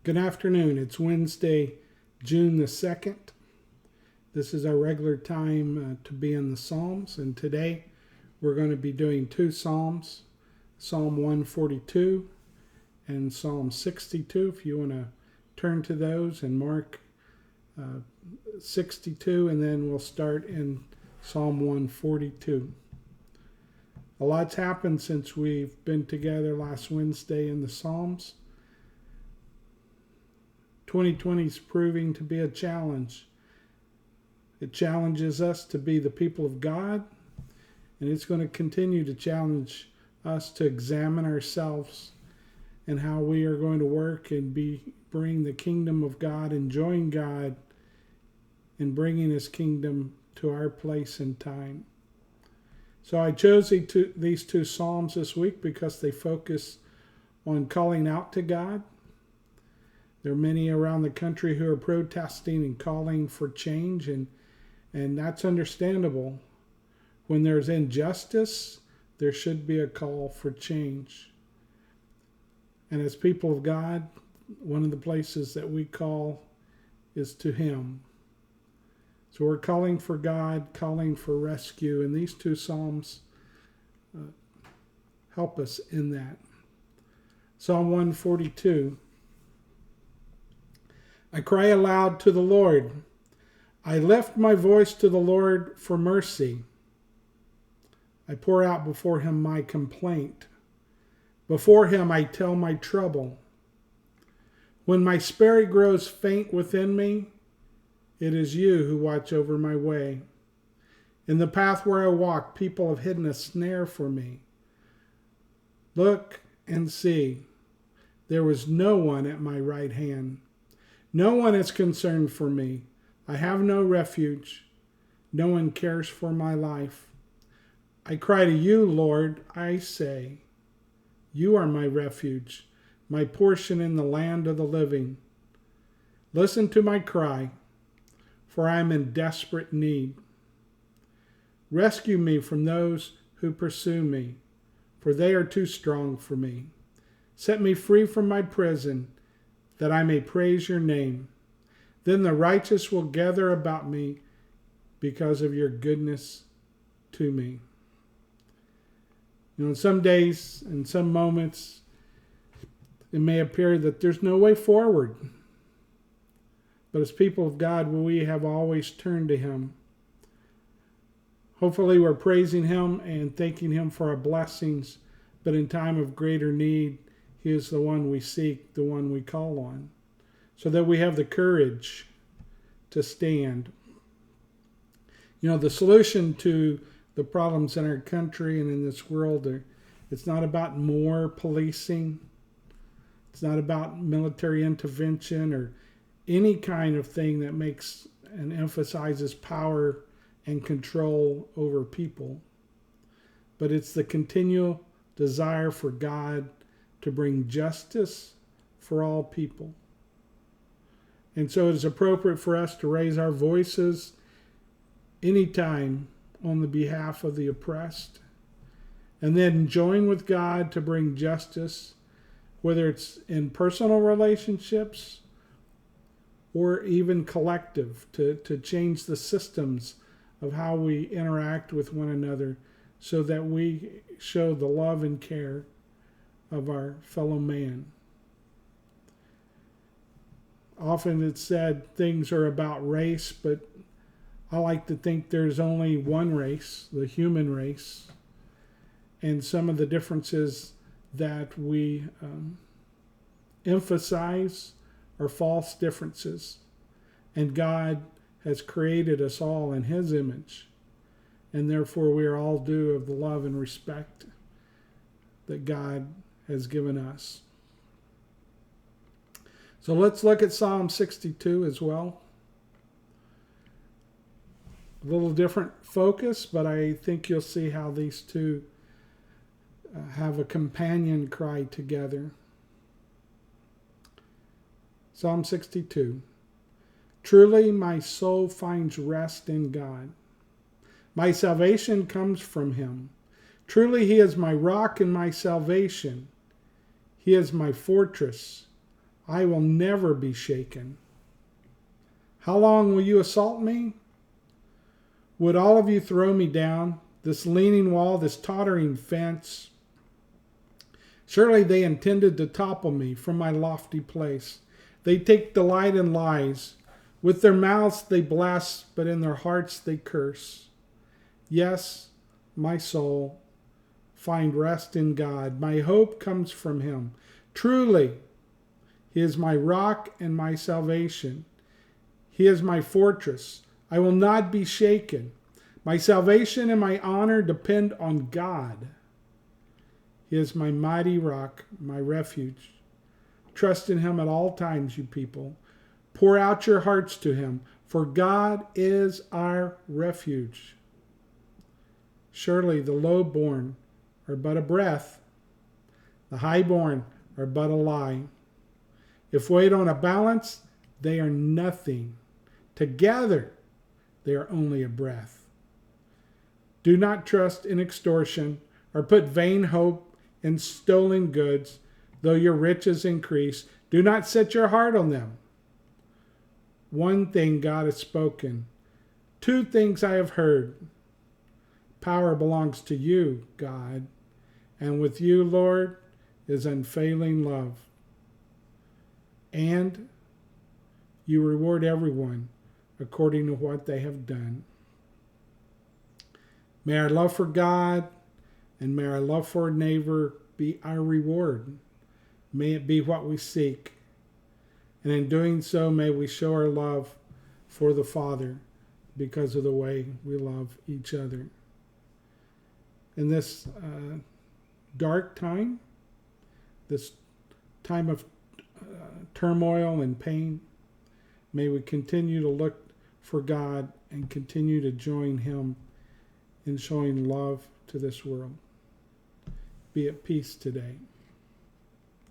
Good afternoon. It's Wednesday, June the 2nd. This is our regular time to be in the Psalms, and today we're going to be doing two Psalms, Psalm 142 and Psalm 62. If you want to turn to those and mark 62, and then we'll start in Psalm 142. A lot's happened since we've been together last Wednesday in the Psalms. 2020 is proving to be a challenge. It challenges us to be the people of God, and it's going to continue to challenge us to examine ourselves and how we are going to work and bring the kingdom of God, enjoying God, and bringing His kingdom to our place and time. So I chose these two Psalms this week because they focus on calling out to God. There are many around the country who are protesting and calling for change, and that's understandable. When there's injustice, there should be a call for change. And as people of God, one of the places that we call is to Him. So we're calling for God, calling for rescue, and these two Psalms help us in that. Psalm 142. I cry aloud to the Lord. I lift my voice to the Lord for mercy. I pour out before Him my complaint. Before Him I tell my trouble. When my spirit grows faint within me, it is You who watch over my way. In the path where I walk, people have hidden a snare for me. Look and see. There was no one at my right hand. No one is concerned for me. I have no refuge. No one cares for my life. I cry to You, Lord, I say. You are my refuge, my portion in the land of the living. Listen to my cry, for I am in desperate need. Rescue me from those who pursue me, for they are too strong for me. Set me free from my prison, that I may praise Your name. Then the righteous will gather about me because of Your goodness to me. In some days, in some moments, it may appear that there's no way forward. But as people of God, we have always turned to Him. Hopefully we're praising Him and thanking Him for our blessings, but in time of greater need, He is the one we seek, the one we call on, so that we have the courage to stand. The solution to the problems in our country and in this world, it's not about more policing. It's not about military intervention or any kind of thing that makes and emphasizes power and control over people. But it's the continual desire for God to bring justice for all people. And so it is appropriate for us to raise our voices anytime on the behalf of the oppressed, and then join with God to bring justice, whether it's in personal relationships or even collective, to change the systems of how we interact with one another so that we show the love and care of our fellow man. Often it's said things are about race, but I like to think there's only one race, the human race, and some of the differences that we emphasize are false differences. And God has created us all in His image, and therefore we are all due of the love and respect that God has given us. So let's look at Psalm 62 as well. A little different focus, but I think you'll see how these two have a companion cry together. Psalm 62. Truly my soul finds rest in God. My salvation comes from Him. Truly He is my rock and my salvation. He is my fortress. I will never be shaken. How long will you assault me? Would all of you throw me down, this leaning wall, this tottering fence? Surely they intended to topple me from my lofty place. They take delight in lies. With their mouths they blast, but in their hearts they curse. Yes, my soul, find rest in God. My hope comes from him. Truly, he is my rock and my salvation. He is my fortress. I will not be shaken. My salvation and my honor depend on God. He is my mighty rock, my refuge. Trust in him at all times, you people. Pour out your hearts to him, for God is our refuge. Surely the low-born are but a breath. The high-born are but a lie. If weighed on a balance, they are nothing. Together, they are only a breath. Do not trust in extortion or put vain hope in stolen goods, though your riches increase. Do not set your heart on them. One thing God has spoken. Two things I have heard. Power belongs to you, God, and with you, Lord, is unfailing love. And you reward everyone according to what they have done. May our love for God and may our love for our neighbor be our reward. May it be what we seek. And in doing so, may we show our love for the Father because of the way we love each other. In this dark time, this time of turmoil and pain, may we continue to look for God and continue to join him in showing love to this world. Be at peace today.